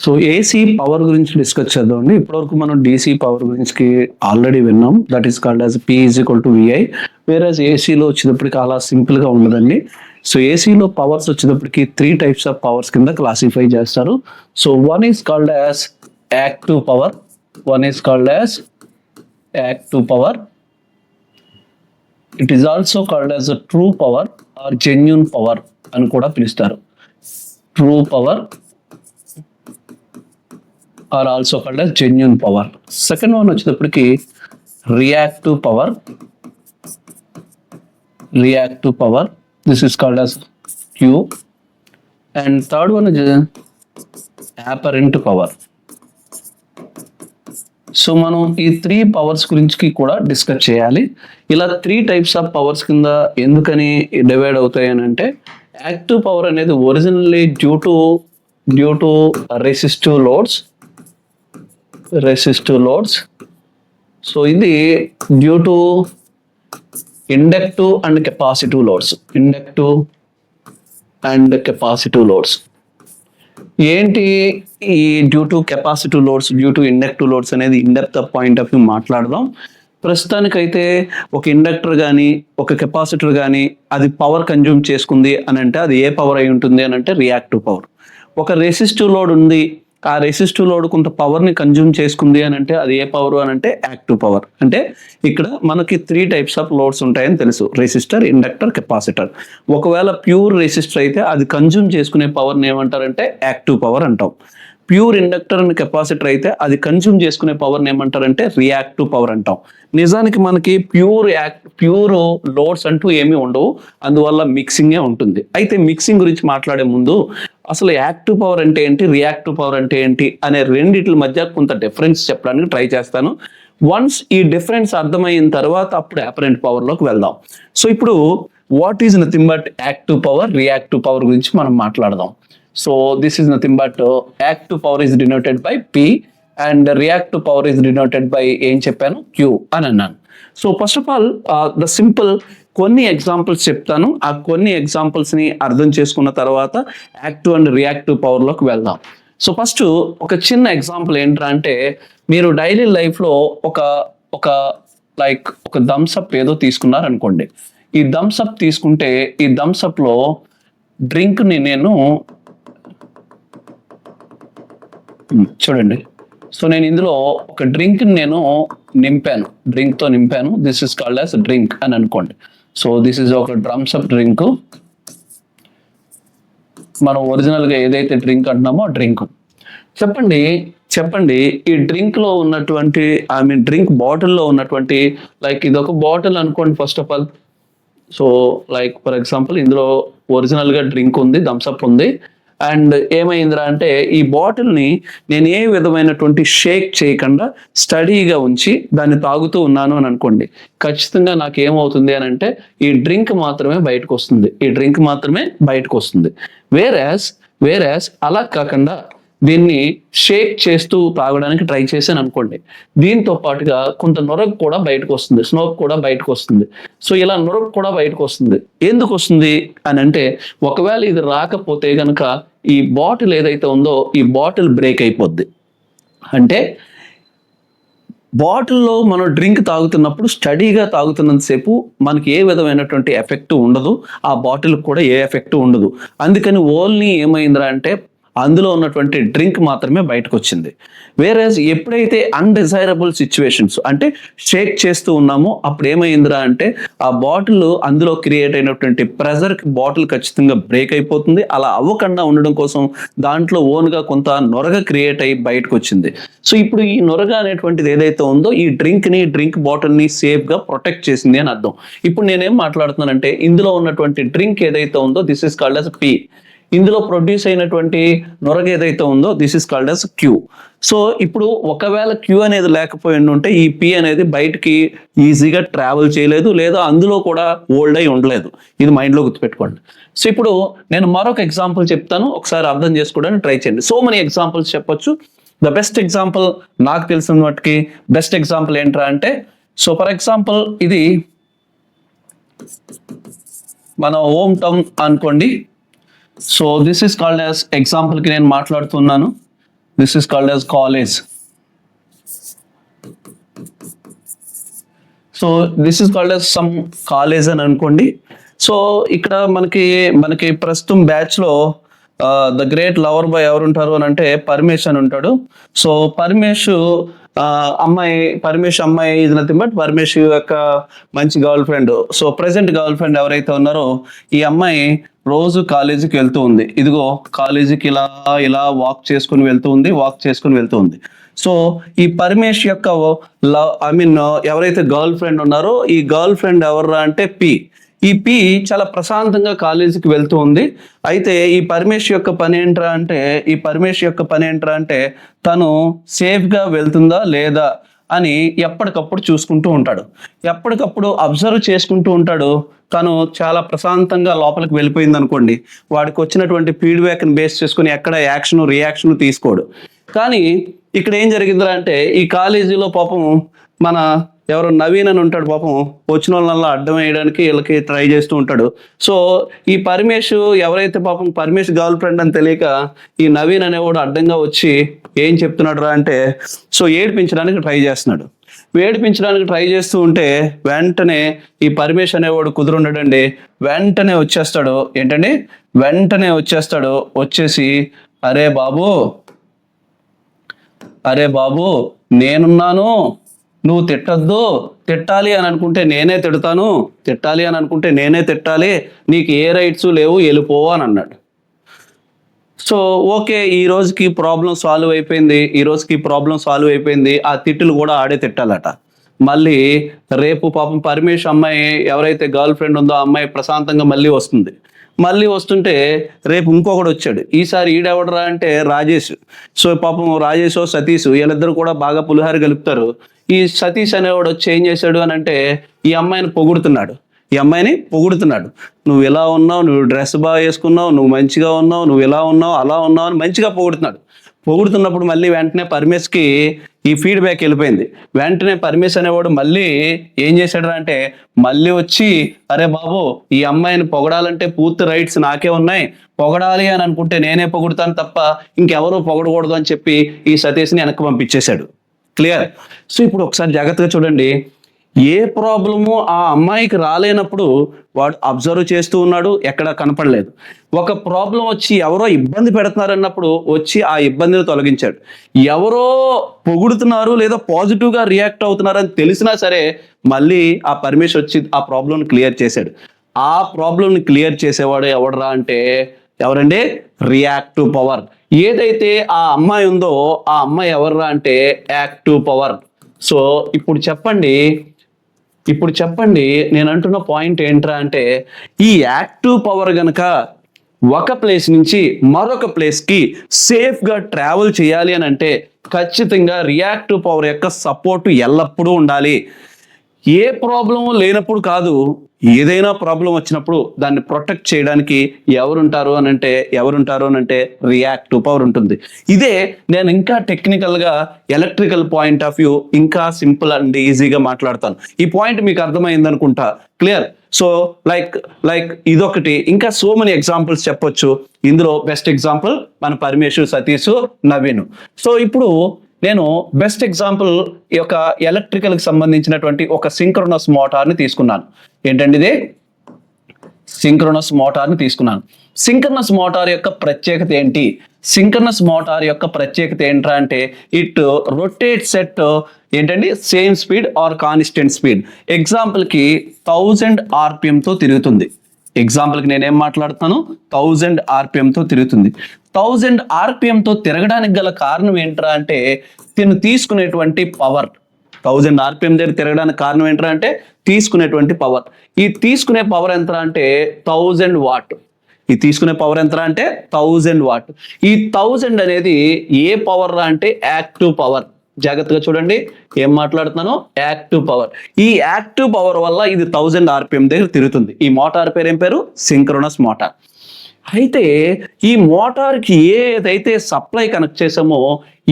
So AC power గురించి discuss చేద్దామండి. ఇప్పటివరకు మనం డీసీ పవర్ గురించి ఆల్రెడీ విన్నాం. That is called as P is equal to VI. Whereas ఏసీలో వచ్చేటప్పటికి అలా సింపుల్గా ఉండదండి. సో ఏసీలో పవర్స్ వచ్చేటప్పటికి 3 టైప్స్ ఆఫ్ పవర్స్ కింద క్లాసిఫై చేస్తారు. So one is called as active power, one is called as active power. It is also called as a true power or genuine power అని కూడా పిలుస్తారు. True power or also called as genuine power. Second one వచ్చేటప్పటికి reactive power, reactive power, this is called as Q. And third one apparent power. సో మనం ఈ 3 powers గురించి కూడా discuss చేయాలి. ఇలా 3 టైప్స్ ఆఫ్ పవర్స్ కింద ఎందుకని డివైడ్ అవుతాయి అని అంటే, యాక్టివ్ పవర్ అనేది originally due to resistive loads. So ఇది due to inductive and capacitive loads. ఏంటి ఈ due to capacitive loads, due to inductive loads అనేది ఇండెప్త్ పాయింట్ ఆఫ్ వ్యూ మాట్లాడదాం. ప్రస్తుతానికైతే ఒక ఇండక్టర్ కానీ ఒక కెపాసిటర్ కానీ అది పవర్ కన్జ్యూమ్ చేసుకుంది అని అంటే అది ఏ పవర్ అయి ఉంటుంది అని అంటే రియాక్టివ్ పవర్. ఒక రెసిస్టివ్ లోడ్ ఉంది, ఆ రెసిస్టివ్ లోడ్ కొంత పవర్ని కన్జ్యూమ్ చేసుకుంది అని అంటే అది ఏ పవర్ అని అంటే యాక్టివ్ పవర్. అంటే ఇక్కడ మనకి 3 టైప్స్ ఆఫ్ లోడ్స్ ఉంటాయని తెలుసు: రెసిస్టర్, ఇండక్టర్, కెపాసిటర్. ఒకవేళ ప్యూర్ రెసిస్టర్ అయితే అది కన్జ్యూమ్ చేసుకునే పవర్ని ఏమంటారంటే యాక్టివ్ పవర్ అంటాం. ప్యూర్ ఇండక్టర్ అండ్ కెపాసిటర్ అయితే అది కన్జ్యూమ్ చేసుకునే పవర్ని ఏమంటారంటే రియాక్టివ్ పవర్ అంటాం. నిజానికి మనకి ప్యూర్ లోడ్స్ అంటూ ఏమీ ఉండవు, అందువల్ల మిక్సింగే ఉంటుంది. అయితే మిక్సింగ్ గురించి మాట్లాడే ముందు అసలు యాక్టివ్ పవర్ అంటే ఏంటి, రియాక్టివ్ పవర్ అంటే ఏంటి అనే రెండిటి మధ్య కొంత డిఫరెన్స్ చెప్పడానికి ట్రై చేస్తాను. వన్స్ ఈ డిఫరెన్స్ అర్థమైన తర్వాత అప్పుడు అపరెంట్ పవర్లోకి వెళ్దాం. సో ఇప్పుడు what is nothing but active power, reactive power గురించి మనం మాట్లాడదాం. So this is nothing but active power is denoted by P and reactive power is denoted by ఏం చెప్పాను, Q అని అన్నాను. So first of all the simple కొన్ని examples చెప్తాను. ఆ కొన్ని ఎగ్జాంపుల్స్ని అర్థం చేసుకున్న తర్వాత యాక్టివ్ అండ్ రియాక్టివ్ పవర్లోకి వెళ్దాం. సో ఫస్ట్ ఒక చిన్న ఎగ్జాంపుల్ ఏంట్రా అంటే, మీరు డైలీ లైఫ్లో ఒక థమ్స్అప్ ఏదో తీసుకున్నారు అనుకోండి. ఈ థమ్స్అప్ తీసుకుంటే ఈ థమ్స్అప్లో డ్రింక్ని నేను చూడండి. సో నేను ఇందులో ఒక డ్రింక్ని నేను డ్రింక్తో నింపాను. This is called as drink అని అనుకోండి. సో దిస్ ఇస్ ఒక థమ్స్అప్ డ్రింక్. మనం ఒరిజినల్గా ఏదైతే డ్రింక్ అంటున్నామో ఆ డ్రింక్. చెప్పండి ఈ డ్రింక్లో ఉన్నటువంటి డ్రింక్ బాటిల్లో ఉన్నటువంటి ఇది ఒక బాటిల్ అనుకోండి first of all. So for example ఇందులో ఒరిజినల్గా డ్రింక్ ఉంది, థమ్స్అప్ ఉంది. అండ్ ఏమైందిరా అంటే ఈ బాటిల్ని నేను ఏ విధమైనటువంటి షేక్ చేయకుండా స్టడీగా ఉంచి దాన్ని తాగుతూ ఉన్నాను అని అనుకోండి. ఖచ్చితంగా నాకు ఏమవుతుంది అని అంటే ఈ డ్రింక్ మాత్రమే బయటకు వస్తుంది. వేరేస్ అలా కాకుండా దీన్ని షేక్ చేస్తూ తాగడానికి ట్రై చేశాను అనుకోండి. దీంతో పాటుగా కొంత నొరగ కూడా బయటకు వస్తుంది, స్మోక్ కూడా బయటకు వస్తుంది. సో ఇలా నొరగ కూడా బయటకు వస్తుంది. ఎందుకు వస్తుంది అని అంటే, ఒకవేళ ఇది రాకపోతే కనుక ఈ బాటిల్ ఏదైతే ఉందో ఈ బాటిల్ బ్రేక్ అయిపోద్ది. అంటే బాటిల్లో మనం డ్రింక్ తాగుతున్నప్పుడు స్టడీగా తాగుతున్నంతసేపు మనకి ఏ విధమైనటువంటి ఎఫెక్ట్ ఉండదు, ఆ బాటిల్ కూడా ఏ ఎఫెక్ట్ ఉండదు. అందుకని ఓన్లీ ఏమైందిరా అంటే అందులో ఉన్నటువంటి డ్రింక్ మాత్రమే బయటకు వచ్చింది. వేరేస్ ఎప్పుడైతే అన్డిజైరబుల్ సిచ్యువేషన్స్ అంటే షేక్ చేస్తూ ఉన్నామో అప్పుడు ఏమైందిరా అంటే ఆ బాటిల్ అందులో క్రియేట్ అయినటువంటి ప్రెజర్కి బాటిల్ ఖచ్చితంగా బ్రేక్ అయిపోతుంది. అలా అవ్వకుండా ఉండడం కోసం దాంట్లో ఓన్గా కొంత నొరగ క్రియేట్ అయ్యి బయటకు వచ్చింది. సో ఇప్పుడు ఈ నొరగ అనేటువంటిది ఏదైతే ఉందో ఈ డ్రింక్ బాటిల్ని సేఫ్గా ప్రొటెక్ట్ చేసింది అని అర్థం. ఇప్పుడు నేనేం మాట్లాడుతున్నానంటే ఇందులో ఉన్నటువంటి డ్రింక్ ఏదైతే ఉందో this is called as P. ఇందులో ప్రొడ్యూస్ అయినటువంటి నొరగ ఏదైతే ఉందో this is called as Q. So ఇప్పుడు ఒకవేళ Q అనేది లేకపోయి ఉంటే ఈ P అనేది బయటికి ఈజీగా ట్రావెల్ చేయలేదు, లేదా అందులో కూడా ఓల్డ్ అయి ఉండలేదు. ఇది మైండ్లో గుర్తుపెట్టుకోండి. సో ఇప్పుడు నేను మరొక ఎగ్జాంపుల్ చెప్తాను, ఒకసారి అర్థం చేసుకోవడానికి ట్రై చేయండి. సో మెనీ ఎగ్జాంపుల్స్ చెప్పొచ్చు. ద బెస్ట్ ఎగ్జాంపుల్ నాకు తెలిసిన వాటికి బెస్ట్ ఎగ్జాంపుల్ ఏంట్రా అంటే, సో ఫర్ ఎగ్జాంపుల్ ఇది మన హోమ్ టౌన్ అనుకోండి. So this is called as ఎగ్జాంపుల్కి నేను మాట్లాడుతున్నాను. This is called as college. So this is called as some college అని అనుకోండి. సో ఇక్కడ మనకి ప్రస్తుతం బ్యాచ్ లో ద గ్రేట్ లవర్ బాయ్ ఎవరు ఉంటారు అని అంటే పరమేశ్ అని ఉంటాడు. సో పరమేశ్ అమ్మాయి ఇది నథింగ్ బట్ పరమేశ్ యొక్క మంచి girl friend. So present girl friend ఎవరైతే ఉన్నారో ఈ అమ్మాయి రోజు కాలేజీకి వెళ్తూ ఉంది. ఇదిగో కాలేజీకి ఇలా వాక్ చేసుకుని వెళ్తూ ఉంది. సో ఈ పరమేశ్ యొక్క ఎవరైతే గర్ల్ ఫ్రెండ్ ఉన్నారో ఈ గర్ల్ ఫ్రెండ్ ఎవర్రా అంటే ఈ పి చాలా ప్రశాంతంగా కాలేజీకి వెళ్తూ ఉంది. అయితే ఈ పరమేశ్ యొక్క పని ఏంట్రా అంటే తను సేఫ్గా వెళ్తుందా లేదా అని ఎప్పటికప్పుడు చూసుకుంటూ ఉంటాడు, ఎప్పటికప్పుడు అబ్జర్వ్ చేసుకుంటూ ఉంటాడు. తను చాలా ప్రశాంతంగా లోపలికి వెళ్ళిపోయింది అనుకోండి, వాడికి వచ్చినటువంటి ఫీడ్బ్యాక్ని బేస్ చేసుకుని ఎక్కడ రియాక్షన్ తీసుకోడు. కానీ ఇక్కడ ఏం జరిగిందిరా అంటే ఈ కాలేజీలో పాపం మన ఎవరో నవీన్ అని ఉంటాడు, పాపం వచ్చిన వాళ్ళ అడ్డం వేయడానికి వీళ్ళకి ట్రై చేస్తూ ఉంటాడు. సో ఈ పరమేశ్ ఎవరైతే పాపం పరమేశ్ గర్ల్ ఫ్రెండ్ అని తెలియక ఈ నవీన్ అనేవాడు అడ్డంగా వచ్చి ఏం చెప్తున్నాడు రా అంటే సో ఏడిపించడానికి ట్రై చేస్తూ ఉంటే వెంటనే ఈ పరమేశ్ అనేవాడు కుదురుండడండి, వెంటనే వచ్చేస్తాడు. వచ్చేసి అరే బాబు నేనున్నాను, నువ్వు తిట్టద్దు, తిట్టాలి అని అనుకుంటే నేనే తిట్టాలి, నీకు ఏ రైట్స్ లేవు, వెళ్ళిపో అని అన్నాడు. సో ఓకే, ఈ రోజుకి ప్రాబ్లం సాల్వ్ అయిపోయింది. ఆ తిట్టులు కూడా ఆడే తిట్టాలట. మళ్ళీ రేపు పాపం పరమేశ్ అమ్మాయి ఎవరైతే గర్ల్ ఫ్రెండ్ ఉందో ఆ అమ్మాయి ప్రశాంతంగా మళ్ళీ వస్తుంటే రేపు ఇంకొకడు వచ్చాడు. ఈసారి ఈడెవడరా అంటే రాజేష్. సో పాపం రాజేష్ సతీష్ వీళ్ళిద్దరు కూడా బాగా పులిహార కలుపుతారు. ఈ సతీష్ అనేవాడు వచ్చి ఏం చేశాడు అని అంటే ఈ అమ్మాయిని పొగుడుతున్నాడు. నువ్వు ఇలా ఉన్నావు, నువ్వు డ్రెస్ బాగా వేసుకున్నావు, నువ్వు మంచిగా ఉన్నావు, నువ్వు ఇలా ఉన్నావు అలా ఉన్నావు అని మంచిగా పొగుడుతున్నప్పుడు మళ్ళీ వెంటనే పరమేశ్కి ఈ ఫీడ్బ్యాక్ వెళ్ళిపోయింది. వెంటనే పరమేశ్ అనేవాడు మళ్ళీ ఏం చేశాడు అంటే మళ్ళీ వచ్చి అరే బాబు ఈ అమ్మాయిని పొగడాలంటే పూర్తి రైట్స్ నాకే ఉన్నాయి, పొగడాలి అని అనుకుంటే నేనే పొగుడుతాను తప్ప ఇంకెవరూ పొగడకూడదు అని చెప్పి ఈ సతీష్ని వెనక్కి పంపించేశాడు. క్లియర్? సో ఇప్పుడు ఒకసారి జాగ్రత్తగా చూడండి, ఏ ప్రాబ్లము ఆ అమ్మాయికి రాలేనప్పుడు వాడు అబ్జర్వ్ చేస్తూ ఉన్నాడు, ఎక్కడా కనపడలేదు. ఒక ప్రాబ్లం వచ్చి ఎవరో ఇబ్బంది పెడుతున్నారన్నప్పుడు వచ్చి ఆ ఇబ్బందిని తొలగించాడు. ఎవరో పొగుడుతున్నారు లేదా పాజిటివ్గా రియాక్ట్ అవుతున్నారని తెలిసినా సరే మళ్ళీ ఆ పరమేశ్ వచ్చి ఆ ప్రాబ్లంని క్లియర్ చేశాడు. ఆ ప్రాబ్లంని క్లియర్ చేసేవాడు ఎవడరా అంటే ఎవరండి? Reactive power. ఏదైతే ఆ అమ్మాయి ఉందో ఆ అమ్మాయి ఎవర్రా అంటే యాక్టివ్ పవర్. సో ఇప్పుడు చెప్పండి నేను అంటున్న పాయింట్ ఏంట్రా అంటే ఈ యాక్టివ్ పవర్ గనక ఒక ప్లేస్ నుంచి మరొక ప్లేస్కి సేఫ్గా ట్రావెల్ చేయాలి అని అంటే ఖచ్చితంగా రియాక్టివ్ పవర్ యొక్క సపోర్ట్ ఎల్లప్పుడూ ఉండాలి. ఏ ప్రాబ్లము లేనప్పుడు కాదు, ఏదైనా ప్రాబ్లం వచ్చినప్పుడు దాన్ని ప్రొటెక్ట్ చేయడానికి ఎవరుంటారు అని అంటే రియాక్టివ్ పవర్ ఉంటుంది. ఇదే నేను ఇంకా టెక్నికల్గా ఎలక్ట్రికల్ పాయింట్ ఆఫ్ వ్యూ ఇంకా సింపుల్ అండ్ ఈజీగా మాట్లాడతాను. ఈ పాయింట్ మీకు అర్థమైంది అనుకుంటా. క్లియర్? సో లైక్ ఇదొకటి, ఇంకా సో మెనీ ఎగ్జాంపుల్స్ చెప్పొచ్చు. ఇందులో బెస్ట్ ఎగ్జాంపుల్ మన పరమేశ్, సతీష్, నవీన్. సో ఇప్పుడు నేను బెస్ట్ ఎగ్జాంపుల్ ఈ యొక్క ఎలక్ట్రికల్కి సంబంధించినటువంటి ఒక సింక్రోనస్ మోటార్ని తీసుకున్నాను. ఏంటండి ఇది? సింక్రోనస్ మోటార్ని తీసుకున్నాను. సింక్రోనస్ మోటార్ యొక్క ప్రత్యేకత ఏంటి? సింక్రోనస్ మోటార్ యొక్క ప్రత్యేకత ఏంట్రా అంటే ఇట్ రొటేట్స్ ఎట్ ఏంటండి same speed or constant speed. ఎగ్జాంపుల్కి 1000 RPMతో తిరుగుతుంది. ఎగ్జాంపుల్కి నేనేం మాట్లాడుతాను? 1000 RPMతో తిరుగుతుంది. 1000 RPMతో తిరగడానికి గల కారణం ఏంట్రా అంటే తీసుకునేటువంటి పవర్. 1000 RPM దగ్గర తిరగడానికి కారణం ఏంట్రా అంటే తీసుకునేటువంటి పవర్. ఈ తీసుకునే పవర్ ఎంత అంటే 1000 వాట్. ఈ తీసుకునే పవర్ ఎంత అంటే 1000 వాట్. ఈ 1000 అనేది ఏ పవర్ అంటే యాక్టివ్ పవర్. జాగ్రత్తగా చూడండి ఏం మాట్లాడుతున్నానో, యాక్టివ్ పవర్. ఈ యాక్టివ్ పవర్ వల్ల ఇది 1000 RPM దగ్గర తిరుగుతుంది. ఈ మోటార్ పేరు ఏం పేరు? Synchronous motor. అయితే ఈ మోటార్కి ఏదైతే సప్లై కనెక్ట్ చేసామో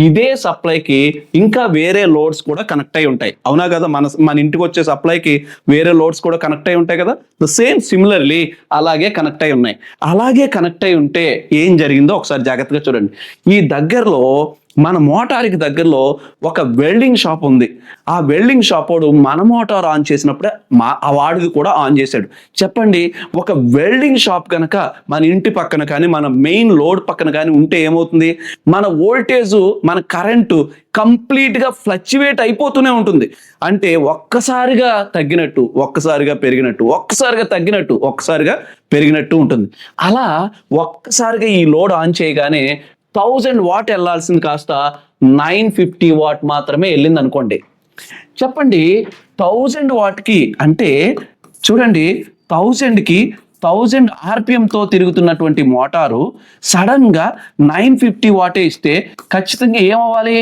ఇదే సప్లైకి ఇంకా వేరే లోడ్స్ కూడా కనెక్ట్ అయి ఉంటాయి. అవునా కదా? మన ఇంటికి వచ్చే సప్లైకి వేరే లోడ్స్ కూడా కనెక్ట్ అయి ఉంటాయి కదా. సేమ్ సిమిలర్లీ అలాగే కనెక్ట్ అయి ఉన్నాయి. అలాగే కనెక్ట్ అయి ఉంటే ఏం జరిగిందో ఒకసారి జాగ్రత్తగా చూడండి. ఈ దగ్గరలో మన మోటార్కి దగ్గరలో ఒక వెల్డింగ్ షాప్ ఉంది. ఆ వెల్డింగ్ షాప్ వాడు మన మోటార్ ఆన్ చేసినప్పుడే ఆ వాడిది కూడా ఆన్ చేశాడు. చెప్పండి, ఒక వెల్డింగ్ షాప్ కనుక మన ఇంటి పక్కన కానీ మన మెయిన్ లోడ్ పక్కన కానీ ఉంటే ఏమవుతుంది? మన వోల్టేజ్, మన కరెంటు కంప్లీట్గా ఫ్లక్చువేట్ అయిపోతూనే ఉంటుంది. అంటే ఒక్కసారిగా తగ్గినట్టు, ఒక్కసారిగా పెరిగినట్టు, ఒక్కసారిగా తగ్గినట్టు, ఒక్కసారిగా పెరిగినట్టు ఉంటుంది. అలా ఒక్కసారిగా ఈ లోడ్ ఆన్ చేయగానే 1000 వాట్ వెళ్ళాల్సింది కాస్త 950 వాట్ మాత్రమే వెళ్ళింది అనుకోండి. చెప్పండి, 1000 వాట్కి అంటే చూడండి, 1000కి 1000 ఆర్పిఎంతో తిరుగుతున్నటువంటి మోటారు సడన్గా 950 వాటే ఇస్తే ఖచ్చితంగా ఏమవ్వాలి?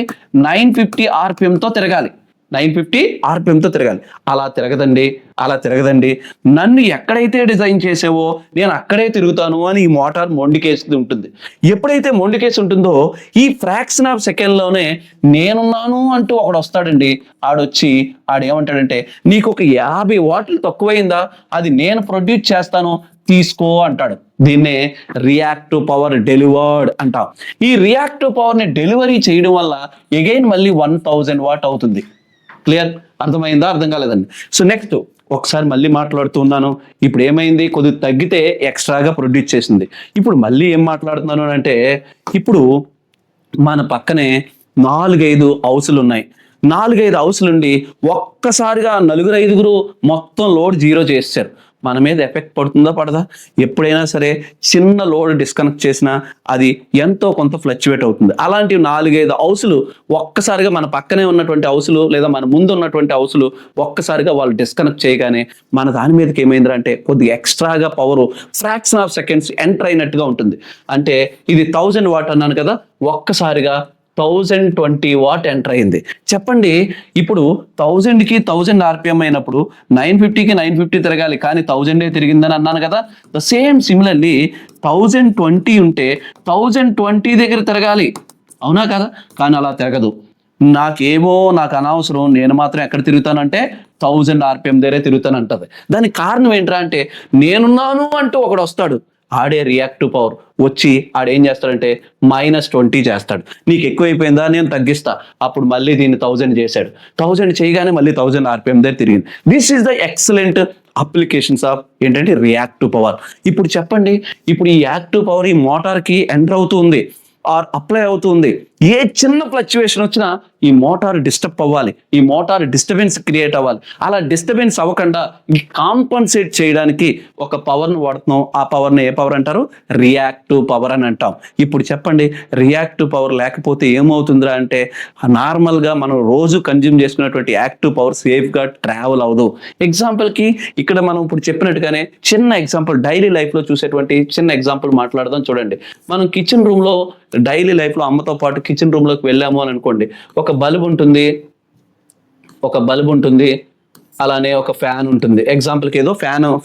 950 ఆర్పిఎంతో తిరగాలి. 950 ఆర్పిఎంతో తిరగాలి. అలా తిరగదండి, అలా తిరగదండి. నన్ను ఎక్కడైతే డిజైన్ చేసావో నేను అక్కడే తిరుగుతాను అని ఈ మోటార్ మొండికేసి ఉంటుంది. ఎప్పుడైతే మొండికేసి ఉంటుందో ఈ ఫ్రాక్షన్ ఆఫ్ సెకండ్లోనే నేనున్నాను అంటూ ఒకడు వస్తాడండి. ఆడొచ్చి ఆడేమంటాడంటే, నీకు ఒక 50 వాట్లు తక్కువైందా, అది నేను ప్రొడ్యూస్ చేస్తాను, తీసుకో అంటాడు. దీన్నే రియాక్టివ్ పవర్ డెలివర్డ్ అంటాం. ఈ రియాక్టివ్ పవర్ని డెలివరీ చేయడం వల్ల అగైన్ మళ్ళీ 1000 వాట్ అవుతుంది. క్లియర్? అర్థమైందా? అర్థం కాలేదండి. సో నెక్స్ట్ ఒకసారి మళ్ళీ మాట్లాడుతున్నాను. ఇప్పుడు ఏమైంది? కొద్దిగా తగ్గితే ఎక్స్ట్రాగా ప్రొడ్యూస్ చేసింది. ఇప్పుడు మళ్ళీ ఏం మాట్లాడుతున్నాను అంటే, ఇప్పుడు మన పక్కనే 4-5 హౌసులు ఉన్నాయి. 4-5 హౌసులుండి ఒక్కసారిగా 4-5 మొత్తం లోడ్ జీరో చేశారు. మన మీద ఎఫెక్ట్ పడుతుందా పడదా? ఎప్పుడైనా సరే చిన్న లోడ్ డిస్కనెక్ట్ చేసినా అది ఎంతో కొంత ఫ్లక్చువేట్ అవుతుంది. అలాంటి 4-5 హౌసులు ఒక్కసారిగా మన పక్కనే ఉన్నటువంటి హౌసులు లేదా మన ముందు ఉన్నటువంటి హౌసులు ఒక్కసారిగా వాళ్ళు డిస్కనెక్ట్ చేయగానే మన దాని మీదకి ఏమైందంటే కొద్దిగా ఎక్స్ట్రాగా power fraction of seconds enter అయినట్టుగా ఉంటుంది. అంటే ఇది 1000 వాట్ అన్నాను కదా, ఒక్కసారిగా 1020 వాట్ ఎంటర్ అయింది. చెప్పండి, ఇప్పుడు 1000కి 1000 ఆర్పిఎం అయినప్పుడు 950కి 950 తిరగాలి, కానీ 1000 తిరిగిందని అన్నాను కదా. ద సేమ్ సిమిలర్లీ 1020 ఉంటే 1020 దగ్గర తిరగాలి, అవునా కదా? కానీ అలా తిరగదు. నాకు అనవసరం, నేను మాత్రం ఎక్కడ తిరుగుతానంటే 1000 ఆర్పిఎం దగ్గరే తిరుగుతానంటది. దానికి కారణం ఏంట్రా అంటే, నేనున్నాను అంటూ ఒకడు వస్తాడు. ఆడే రియాక్టివ్ పవర్ వచ్చి ఆడేం చేస్తాడంటే -20 చేస్తాడు. నీకు ఎక్కువైపోయిందా, నేను తగ్గిస్తా. అప్పుడు మళ్ళీ దీన్ని 1000 చేశాడు. 1000 చేయగానే మళ్ళీ 1000 ఆర్పిఎం దగ్గర తిరిగింది. This is the excellent applications of ఏంటంటే రియాక్టివ్ పవర్. ఇప్పుడు చెప్పండి, ఇప్పుడు ఈ యాక్టివ్ పవర్ ఈ మోటార్కి ఎంటర్ అవుతుంది ఆర్ అప్లై అవుతుంది. ఏ చిన్న ఫ్లక్చువేషన్ వచ్చినా ఈ మోటార్ డిస్టర్బ్ అవ్వాలి, ఈ మోటార్ డిస్టర్బెన్స్ క్రియేట్ అవ్వాలి. అలా డిస్టర్బెన్స్ అవ్వకుండా కాంపన్సేట్ చేయడానికి ఒక పవర్ను వాడుతున్నాం. ఆ పవర్ని ఏ పవర్ అంటారు? రియాక్టివ్ పవర్ అని అంటాం. ఇప్పుడు చెప్పండి, రియాక్టివ్ పవర్ లేకపోతే ఏమవుతుందిరా అంటే, నార్మల్గా మనం రోజు కన్జ్యూమ్ చేసుకున్నటువంటి యాక్టివ్ పవర్ సేఫ్గా ట్రావెల్ అవ్వదు. ఎగ్జాంపుల్కి ఇక్కడ మనం ఇప్పుడు చెప్పినట్టుగానే చిన్న ఎగ్జాంపుల్, డైలీ లైఫ్లో చూసేటువంటి చిన్న ఎగ్జాంపుల్ మాట్లాడదాం. చూడండి, మనం కిచెన్ రూమ్లో డైలీ లైఫ్లో అమ్మతో పాటు కిచెన్ రూమ్లోకి వెళ్ళాము అని అనుకోండి. ఒక బల్బ్ ఉంటుంది, అలానే ఒక ఫ్యాన్ ఉంటుంది. ఎగ్జాంపుల్కి ఏదో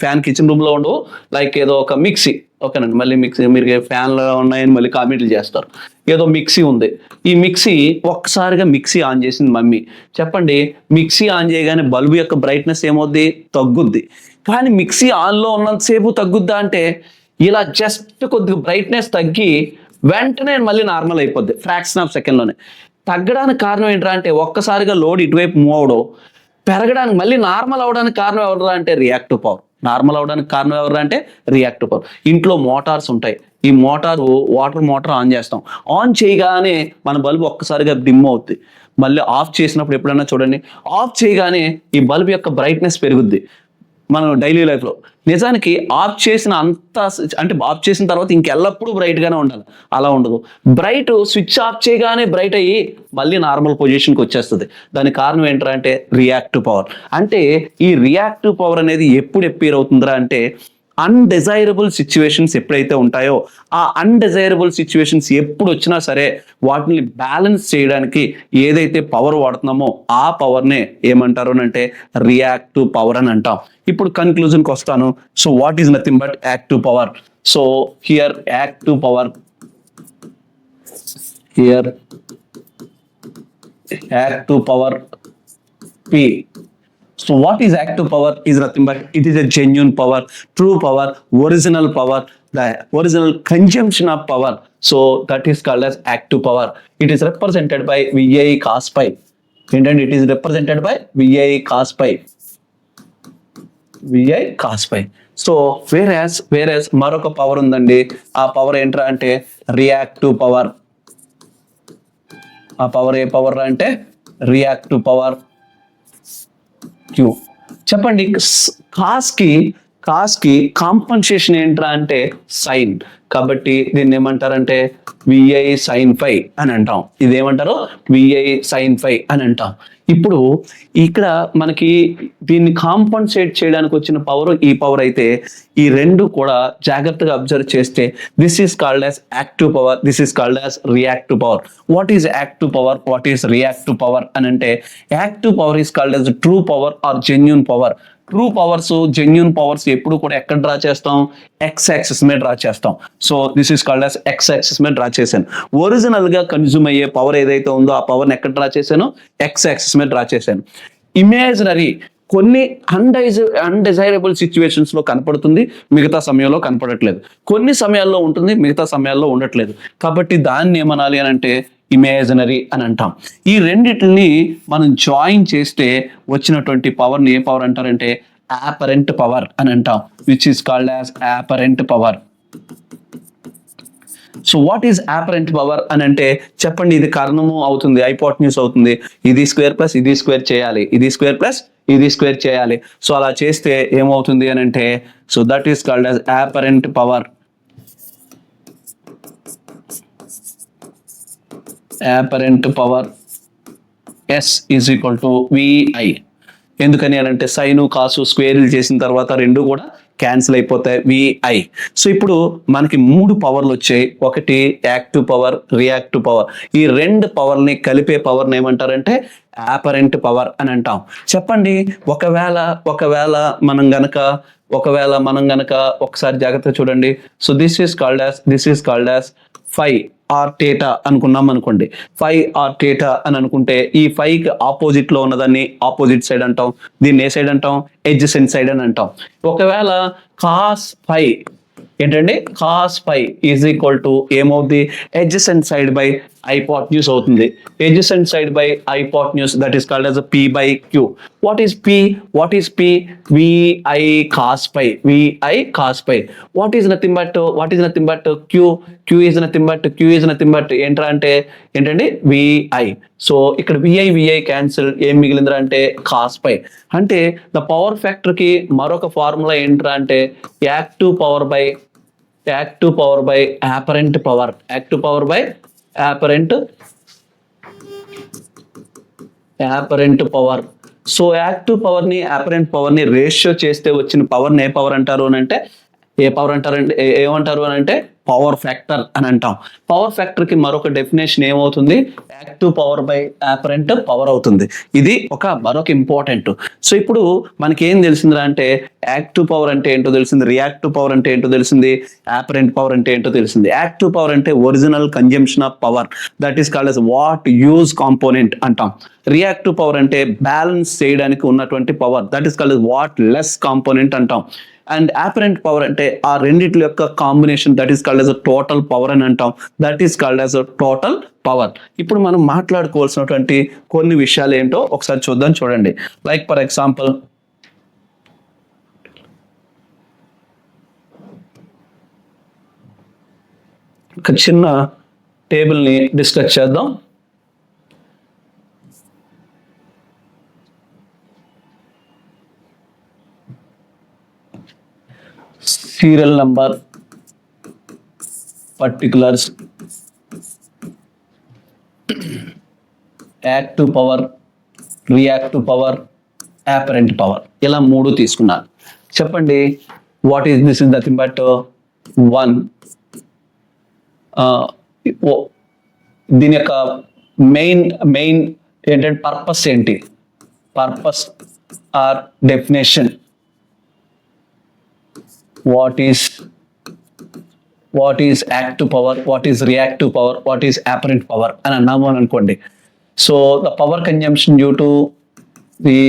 ఫ్యాన్ కిచెన్ రూమ్లో ఉండవు, లైక్ ఏదో ఒక మిక్సీ. ఓకేనండి, మళ్ళీ మిక్సీ మీరు ఫ్యాన్లో ఉన్నాయని మళ్ళీ కామెంట్లు చేస్తారు. ఏదో మిక్సీ ఉంది. ఈ మిక్సీ ఒక్కసారిగా మిక్సీ ఆన్ చేసింది మమ్మీ. చెప్పండి, మిక్సీ ఆన్ చేయగానే బల్బు యొక్క బ్రైట్నెస్ ఏమవుద్ది? తగ్గుద్ది. కానీ మిక్సీ ఆన్లో ఉన్నంతసేపు తగ్గుద్దా అంటే, ఇలా జస్ట్ కొద్దిగా బ్రైట్నెస్ తగ్గి వెంటనే మళ్ళీ నార్మల్ అయిపోద్ది ఫ్రాక్షన్ ఆఫ్ సెకండ్లోనే. తగ్గడానికి కారణం ఏంట్రా అంటే, ఒక్కసారిగా లోడ్ ఇటువైపు మూవ్ అవడం, పెరగడానికి మళ్ళీ నార్మల్ అవడానికి కారణం ఎవరు అంటే రియాక్టివ్ పవర్. నార్మల్ అవడానికి కారణం ఎవరు అంటే రియాక్టివ్ పవర్. ఇంట్లో మోటార్స్ ఉంటాయి. ఈ వాటర్ మోటార్ ఆన్ చేస్తాం. ఆన్ చేయగానే మన బల్బు ఒక్కసారిగా డిమ్ అవుద్ది. మళ్ళీ ఆఫ్ చేసినప్పుడు ఎప్పుడైనా చూడండి, ఆఫ్ చేయగానే ఈ బల్బ్ యొక్క బ్రైట్నెస్ పెరుగుద్ది. మనం డైలీ లైఫ్లో నిజానికి ఆఫ్ చేసిన తర్వాత ఇంకెల్లప్పుడూ బ్రైట్గానే ఉండాలి, అలా ఉండదు. బ్రైట్ స్విచ్ ఆఫ్ చేయగానే బ్రైట్ అయ్యి మళ్ళీ నార్మల్ పొజిషన్కి వచ్చేస్తుంది. దానికి కారణం ఏంట్రా అంటే రియాక్టివ్ పవర్. అంటే ఈ రియాక్టివ్ పవర్ అనేది ఎప్పుడు అపీర్ అవుతుందిరా అంటే, అన్డిజైరబుల్ సిచ్యువేషన్స్ ఎప్పుడైతే ఉంటాయో, ఆ అన్డిజైరబుల్ సిచ్యువేషన్స్ ఎప్పుడు వచ్చినా సరే వాటిని బ్యాలెన్స్ చేయడానికి ఏదైతే పవర్ వాడుతున్నామో ఆ పవర్నే ఏమంటారు అంటే రియాక్టివ్ పవర్ అని అంటాం. ఇప్పుడు కన్క్లూజన్కి వస్తాను. So what is nothing but active power. So here active power P. So what is active power? Is nothing but it is a genuine power, true power, original power the original consumption of power. So that is called as active power. It is represented by VI cos pi. And it is represented by VI cos pi. VI cos pi. So whereas మరొక power ఉందండి. ఆ power ఏంట్రా అంటే reactive power. ఆ power ఏ power అంటే reactive power queue. చెప్పండి, కాస్కి compensation ఏంట్రా అంటే సైన్. కాబట్టి దీన్ని ఏమంటారంటే విఐ సైన్ ఫై అని అంటాం. ఇదేమంటారు విఐ సైన్ ఫై అని అంటాం. ఇప్పుడు ఇక్కడ మనకి దీన్ని కాంపన్సేట్ చేయడానికి వచ్చిన పవర్ ఈ పవర్ అయితే, ఈ రెండు కూడా జాగ్రత్తగా అబ్జర్వ్ చేస్తే this is called as active power, this is called as reactive power. What is active power, what is reactive power అని అంటే, active power is called as true power or genuine power. True powers, genuine powers ఎప్పుడు కూడా ఎక్కడ draw చేస్తాం, x axis మీద draw చేస్తాం. So this is called as x axis మీద draw చేశాను. ఒరిజినల్ గా కన్జ్యూమ్ అయ్యే పవర్ ఏదైతే ఉందో ఆ పవర్ని ఎక్కడ డ్రా చేశాను, ఎక్స్ యాక్సిస్ మీద డ్రా చేశాను. ఇమేజినరీ కొన్ని అన్డిజైరబుల్ సిచ్యువేషన్స్ లో కనపడుతుంది, మిగతా సమయంలో కనపడట్లేదు. కొన్ని సమయాల్లో ఉంటుంది, మిగతా సమయాల్లో ఉండట్లేదు. కాబట్టి దాన్ని ఏమనాలి అని అంటే ఇమేజినరీ అని అంటాం. ఈ రెండిటిని మనం జాయిన్ చేస్తే వచ్చినటువంటి పవర్ని ఏ పవర్ అంటారంటే అపరెంట్ పవర్ అని అంటాం, which is called as apparent power. So what is apparent power అని అంటే, చెప్పండి, ఇది కారణము అవుతుంది, హైపోటెన్యూస్ అవుతుంది. ఇది స్క్వేర్ ప్లస్ ఇది స్క్వేర్ చేయాలి, ఇది స్క్వేర్ ప్లస్ ఇది స్క్వేర్ చేయాలి. సో అలా చేస్తే ఏమవుతుంది అని అంటే, so that is called as apparent power. Apparent power S is equal to VI. ఎందుకని అని అంటే సైను కాసు స్క్వేర్లు చేసిన తర్వాత రెండు కూడా క్యాన్సిల్ అయిపోతాయి, VI. సో ఇప్పుడు మనకి 3 పవర్లు వచ్చాయి. ఒకటి యాక్టివ్ పవర్, రియాక్టివ్ పవర్. ఈ రెండు పవర్ని కలిపే పవర్ని ఏమంటారంటే అపరెంట్ పవర్ అని అంటాం. చెప్పండి, ఒకవేళ మనం గనక ఒకసారి జాగ్రత్తగా చూడండి. So this is called as phi or theta అనుకున్నాం అనుకోండి. ఫై ఆర్ థీటా అని అనుకుంటే ఈ ఫైకి ఆపోజిట్ లో ఉన్నదాన్ని ఆపోజిట్ సైడ్ అంటాం. దీన్ని ఏ సైడ్ అంటాం, ఎడ్జసెంట్ సైడ్ అని అంటాం. ఒకవేళ కాస్ ఫై ఏంటండి, cos phi is equal to ఏమవుతుంది, ఎడ్జసెంట్ సైడ్ బై హైపోటెన్యూస్ అవుతుంది. Adjacent side by hypotenuse, that is called as P by Q. What is P? VI cos pi. VI cos pi. What is nothing but Q? Q is nothing but ఏంట్రా అంటే ఏంటండి VI. So ఇక్కడ VI cancel, ఏం మిగిలిందిరా అంటే cos pi. అంటే the power factor కి మరొక formula ఏంట్రా అంటే active power by apparent power. Active power by apparent power. So active power ని అపరెంట్ పవర్ ని రేషియో చేస్తే వచ్చిన పవర్ ని ఏమంటారు అని అంటే పవర్ ఫ్యాక్టర్ అని అంటాం. పవర్ ఫ్యాక్టర్ కి మరొక డెఫినేషన్ ఏమవుతుంది, active power by apparent power అవుతుంది. ఇది మరొక ఇంపార్టెంట్. సో ఇప్పుడు మనకి ఏం తెలిసిందిరా అంటే యాక్టివ్ పవర్ అంటే ఏంటో తెలిసింది, రియాక్టివ్ పవర్ అంటే ఏంటో తెలిసింది, అపరెంట్ పవర్ అంటే ఏంటో తెలిసింది. యాక్టివ్ పవర్ అంటే original consumption of power, that is called as what use component అంటాం. రియాక్టివ్ పవర్ అంటే బ్యాలెన్స్ చేయడానికి ఉన్నటువంటి power, that is called as what less component అంటాం. అండ్ అపరెంట్ పవర్ అంటే ఆ రెండిటి యొక్క combination, that is called as total power అని అంటాం. That is called as total power. ఇప్పుడు మనం మాట్లాడుకోవాల్సినటువంటి కొన్ని విషయాలు ఏంటో ఒకసారి చూడండి. లైక్ ఫర్ ఎగ్జాంపుల్, ఒక చిన్న టేబుల్ని డిస్కస్ చేద్దాం. Serial number, particulars, active power, reactive power, apparent power, ఇలా 3 తీసుకున్నాను. చెప్పండి, what is this is nothing but 1. దీని యొక్క మెయిన్ ఏంటంటే పర్పస్ ఏంటి, purpose or definition. what is active power, what is reactive power, what is apparent power అని అన్నాము అని అనుకోండి. So the power consumption due to the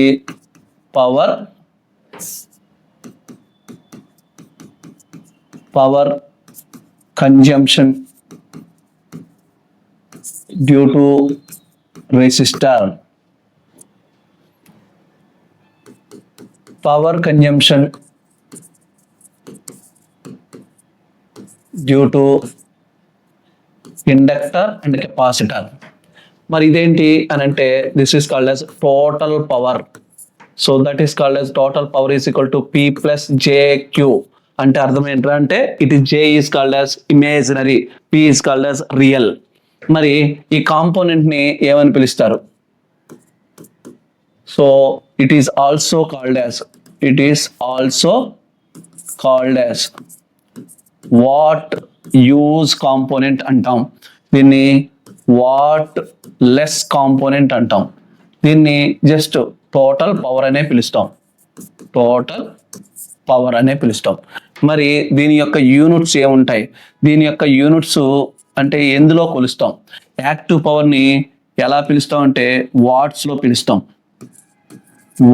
power consumption due to resistor, power consumption due to inductor and capacitor. మరి ఇదేంటి అని అంటే this is called as total power. So that is called as total power is equal to P plus JQ. అంటే అర్థం ఏంటంటే అంటే it is J is called as imaginary, P is called as real. మరి ఈ component ని ఏమని పిలుస్తారు? So it is also called as what use component అంటాం. దీన్ని వాట్ లెస్ కాంపోనెంట్ అంటాం. దీన్ని జస్ట్ టోటల్ పవర్ అనే పిలుస్తాం. మరి దీని యొక్క యూనిట్స్ ఏముంటాయి? దీని యొక్క యూనిట్స్ అంటే ఎందులో కొలుస్తాం? యాక్టివ్ పవర్ని ఎలా పిలుస్తాం అంటే వాట్స్లో పిలుస్తాం.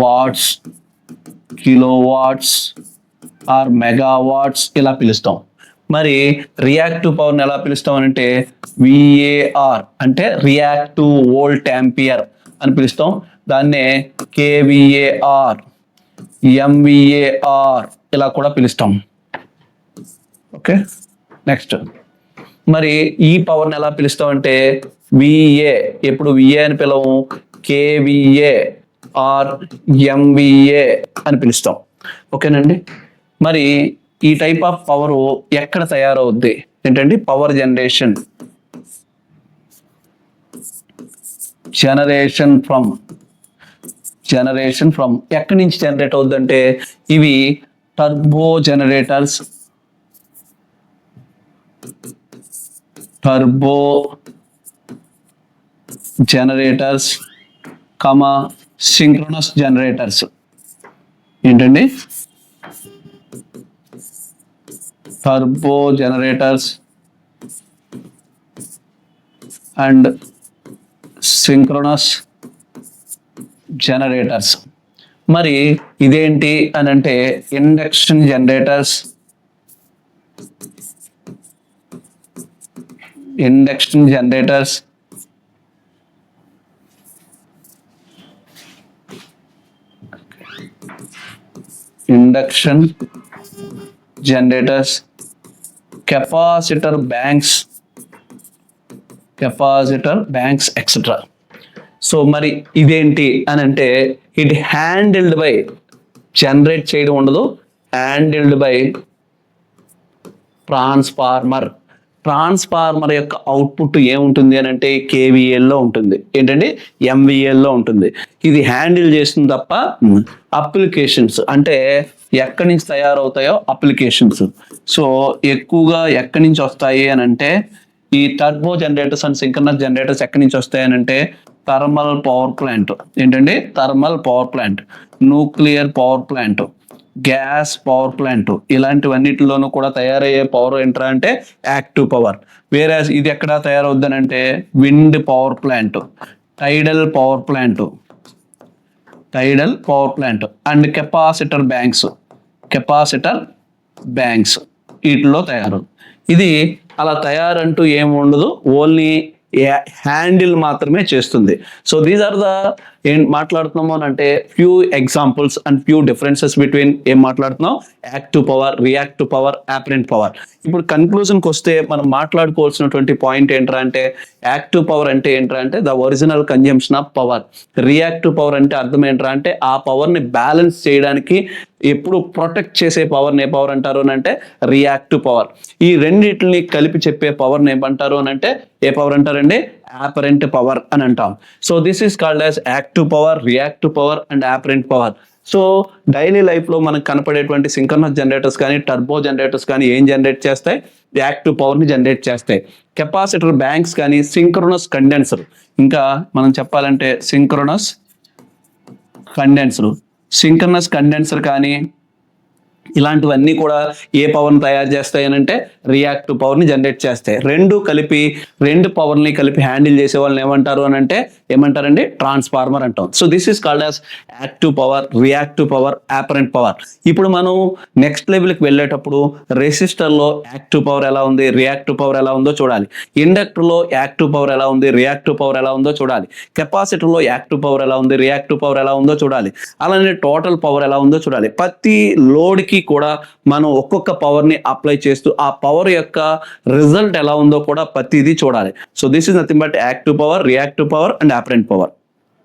వాట్స్, కిలోవాట్స్ ఆర్ మెగావాట్స్ ఇలా పిలుస్తాం. మరి రియాక్టివ్ పవర్ని ఎలా పిలుస్తాం అంటే VAR అంటే రియాక్టివ్ వోల్ట్ యాంపియర్ అని పిలుస్తాం. దాన్నే KVAR, MVAR ఇలా కూడా పిలుస్తాం. ఓకే, నెక్స్ట్ మరి ఈ పవర్ని ఎలా పిలుస్తాం అంటే VA, ఎప్పుడు VA అని పిలవము, KVA ఆర్ MVA అని పిలుస్తాం. ఓకేనండి. మరి ఈ టైప్ ఆఫ్ పవర్ ఎక్కడ తయారవుద్ది ఏంటండి? పవర్ జనరేషన్ ఫ్రమ్ ఎక్కడి నుంచి జనరేట్ అవుద్దంటే ఇవి టర్బో జనరేటర్స్, సింక్రోనస్ జనరేటర్స్. ఏంటండి? Turbo generators and synchronous generators. మరి ఇదేంటి అని అంటే induction generators, induction generators capacitor banks etcetera. So మరి ఇదేంటి అని అంటే ఇట్ హ్యాండిల్డ్ బై, జనరేట్ చేయడం ఉండదు, హ్యాండిల్డ్ బై ట్రాన్స్ఫార్మర్ యొక్క అవుట్పుట్ ఏముంటుంది అని అంటే KVAలో ఉంటుంది. ఏంటంటే MVAలో ఉంటుంది. ఇది హ్యాండిల్ చేస్తుంది తప్ప అప్లికేషన్స్ అంటే ఎక్కడి నుంచి తయారవుతాయో అప్లికేషన్స్. సో ఎక్కువగా ఎక్కడి నుంచి వస్తాయి అని అంటే ఈ turbo generators and synchronous generators ఎక్కడి నుంచి వస్తాయి అని అంటే థర్మల్ పవర్ ప్లాంట్. ఏంటండి? Thermal power plant, nuclear power plant, gas power plant, ఇలాంటివన్నిటిలోనూ కూడా తయారయ్యే పవర్ ఏంట్రా అంటే యాక్టివ్ పవర్. వేరే ఇది ఎక్కడ తయారవుద్దని అంటే wind power plant, టైడల్ power plant and capacitor banks వీటిలో తయారు. ఇది అలా తయారంటూ ఏమి ఉండదు, ఓన్లీ హ్యాండిల్ మాత్రమే చేస్తుంది. సో దీస్ ఆర్ ద ఏం మాట్లాడుతున్నాము అని అంటే few examples and few differences between ఏం మాట్లాడుతున్నాం, active power, reactive power, apparent power. ఇప్పుడు కన్క్లూజన్కి వస్తే మనం మాట్లాడుకోవాల్సినటువంటి పాయింట్ ఏంట్రా అంటే యాక్టివ్ పవర్ అంటే ఏంట్రా అంటే the original consumption of power. Reactive power అంటే అర్థం ఏంట్రా అంటే ఆ పవర్ని బ్యాలెన్స్ చేయడానికి ఎప్పుడు ప్రొటెక్ట్ చేసే పవర్ని ఏ పవర్ అంటారు అని అంటే రియాక్టివ్ పవర్. ఈ రెండింటిని కలిపి చెప్పే పవర్ని ఏమంటారు అని అంటే ఏ పవర్ అంటారండి? అపరెంట్ పవర్ అని అంటాం. So this is called as active power, reactive power and apparent power. So daily లైఫ్లో మనకు కనపడేటువంటి సింక్రోనస్ జనరేటర్స్ కానీ టర్బో జనరేటర్స్ కానీ ఏం జనరేట్ చేస్తాయి? యాక్టివ్ పవర్ని జనరేట్ చేస్తాయి. కెపాసిటర్ బ్యాంక్స్ కానీ సింక్రోనస్ కండెన్సర్, ఇంకా మనం చెప్పాలంటే సింక్రోనస్ కండెన్సర్ కానీ ఇలాంటివన్నీ కూడా ఏ పవర్ని తయారు చేస్తాయి అని అంటే రియాక్టివ్ పవర్ని జనరేట్ చేస్తాయి. రెండు పవర్ని కలిపి హ్యాండిల్ చేసే వాళ్ళని ఏమంటారు అని అంటే ఏమంటారండి, ట్రాన్స్ఫార్మర్ అంటాం. So this is called as active power, reactive power, operant power. ఇప్పుడు మనం నెక్స్ట్ లెవెల్కి వెళ్ళేటప్పుడు రెసిస్టర్లో యాక్టివ్ పవర్ ఎలా ఉంది, రియాక్టివ్ పవర్ ఎలా ఉందో చూడాలి. ఇండక్టర్లో యాక్టివ్ పవర్ ఎలా ఉంది, రియాక్టివ్ పవర్ ఎలా ఉందో చూడాలి. కెపాసిటర్లో యాక్టివ్ పవర్ ఎలా ఉంది, రియాక్టివ్ పవర్ ఎలా ఉందో చూడాలి. అలానే టోటల్ పవర్ ఎలా ఉందో చూడాలి. ప్రతి లోడ్కి కూడా మనం ఒక్కొక్క పవర్ని అప్లై చేస్తూ ఆ పవర్ యొక్క రిజల్ట్ ఎలా ఉందో కూడా ప్రతిదీ చూడాలి. So this is nothing but active power, reactive power and operant power.